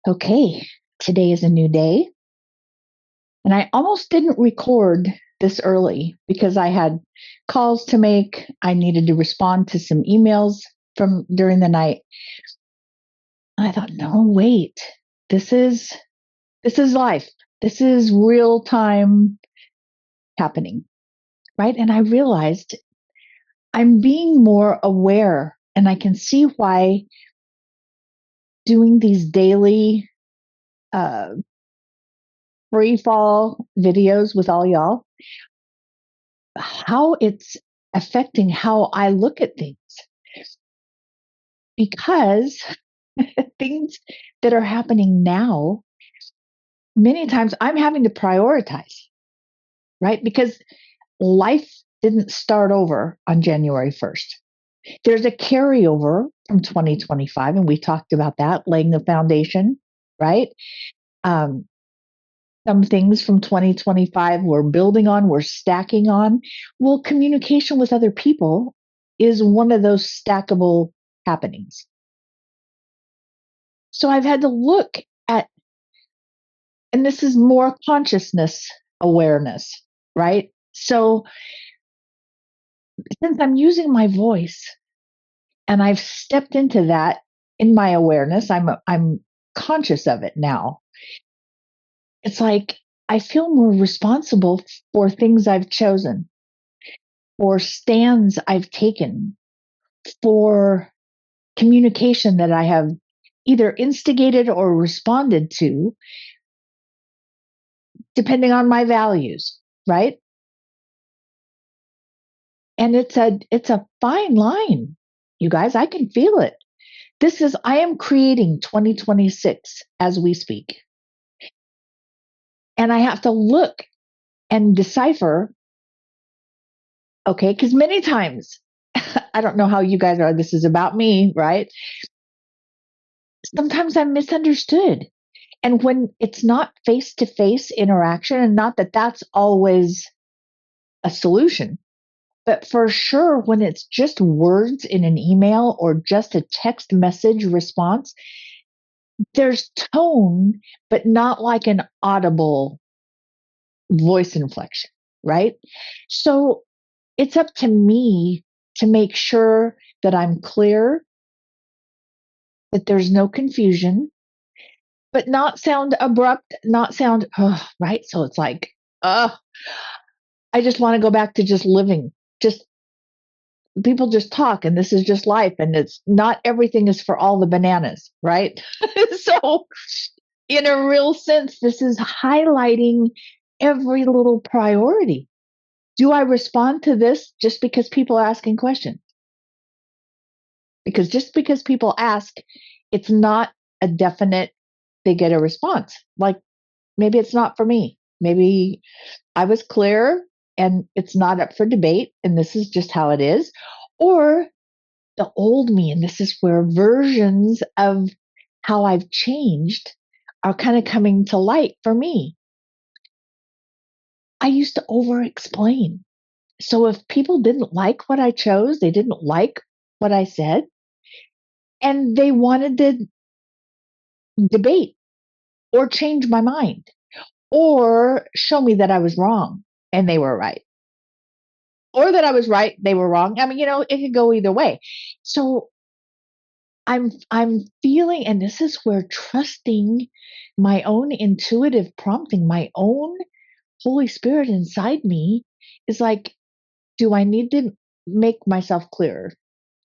Okay, today is a new day. And I almost didn't record this early because I had calls to make. I needed to respond to some emails from during the night. I thought, no, wait. This is this is life. This is real time happening, right? And I realized I'm being more aware, and I can see why doing these daily uh, free fall videos with all y'all, how it's affecting how I look at things. Because things that are happening now, many times I'm having to prioritize, right? Because life didn't start over on January 1st. There's a carryover from 2025, and we talked about that, laying the foundation, right? Um, some things from 2025 we're building on, we're stacking on. Well, communication with other people is one of those stackable happenings. So I've had to look at, and this is more consciousness awareness, right? So since I'm using my voice and I've stepped into that in my awareness, I'm conscious of it now. It's like I feel more responsible for things I've chosen, for stands I've taken, for communication that I have either instigated or responded to, depending on my values, right? And it's a fine line. You guys, I can feel it. I am creating 2026 as we speak. And I have to look and decipher, okay, because many times, I don't know how you guys are, this is about me, right? Sometimes I'm misunderstood. And when it's not face to face interaction, and not that that's always a solution, but for sure, when it's just words in an email or just a text message response, there's tone, but not like an audible voice inflection, right? So it's up to me to make sure that I'm clear, that there's no confusion, but not sound abrupt, not sound, right? So it's like, I just want to go back to just living. Just people just talk, and this is just life, and it's not everything is for all the bananas, right? So in a real sense, this is highlighting every little priority. Do I respond to this just because people are asking questions? Because just because people ask, it's not a definite they get a response. Like maybe it's not for me. Maybe I was clear and it's not up for debate and this is just how it is. Or the old me, and this is where versions of how I've changed are kind of coming to light for me. I used to over explain. So if people didn't like what I chose, they didn't like what I said, and they wanted to debate or change my mind or show me that I was wrong and they were right. Or that I was right, they were wrong. I mean, it could go either way. So I'm feeling, and this is where trusting my own intuitive prompting, my own Holy Spirit inside me is like, do I need to make myself clearer?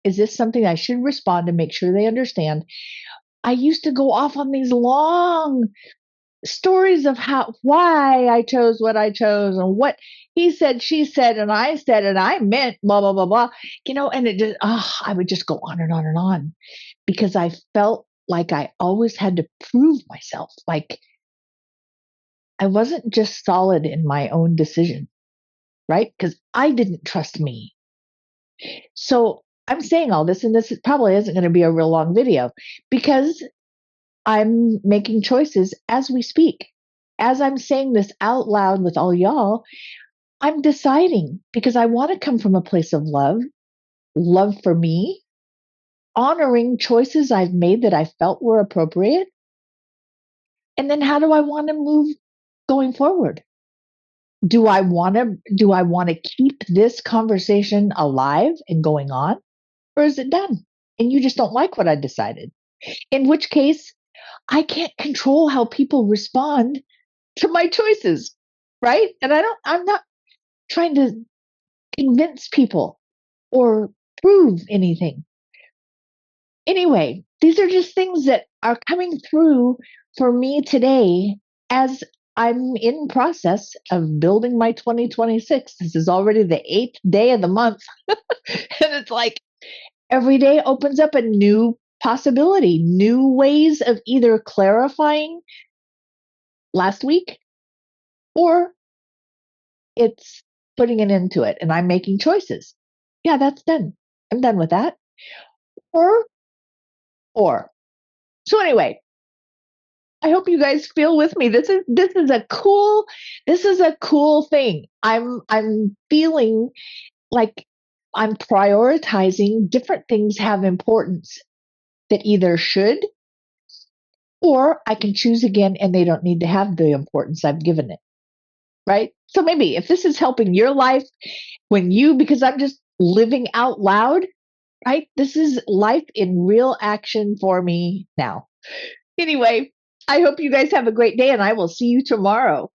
Is this something I should respond to make sure they understand? I used to go off on these long stories of why I chose what I chose and what he said, she said, and I meant blah blah blah blah. And it just I would just go on and on and on because I felt like I always had to prove myself. Like I wasn't just solid in my own decision, right? Because I didn't trust me. So I'm saying all this, and this probably isn't going to be a real long video because I'm making choices as we speak. As I'm saying this out loud with all y'all, I'm deciding because I want to come from a place of love for me, honoring choices I've made that I felt were appropriate, And then how do I want to move going forward? Do I want to keep this conversation alive and going on, or is it done? And you just don't like what I decided. In which case, I can't control how people respond to my choices, right? And I'm not trying to convince people or prove anything. Anyway, these are just things that are coming through for me today as I'm in process of building my 2026. This is already the 8th day of the month. And it's like every day opens up a new possibility, new ways of either clarifying last week or it's putting an end to it and I'm making choices. Yeah, that's done. I'm done with that. Or, or. So anyway, I hope you guys feel with me. This is a cool thing. I'm feeling like I'm prioritizing different things have importance that either should or I can choose again and they don't need to have the importance I've given it. Right? So maybe if this is helping your life because I'm just living out loud, right? This is life in real action for me now. Anyway, I hope you guys have a great day and I will see you tomorrow.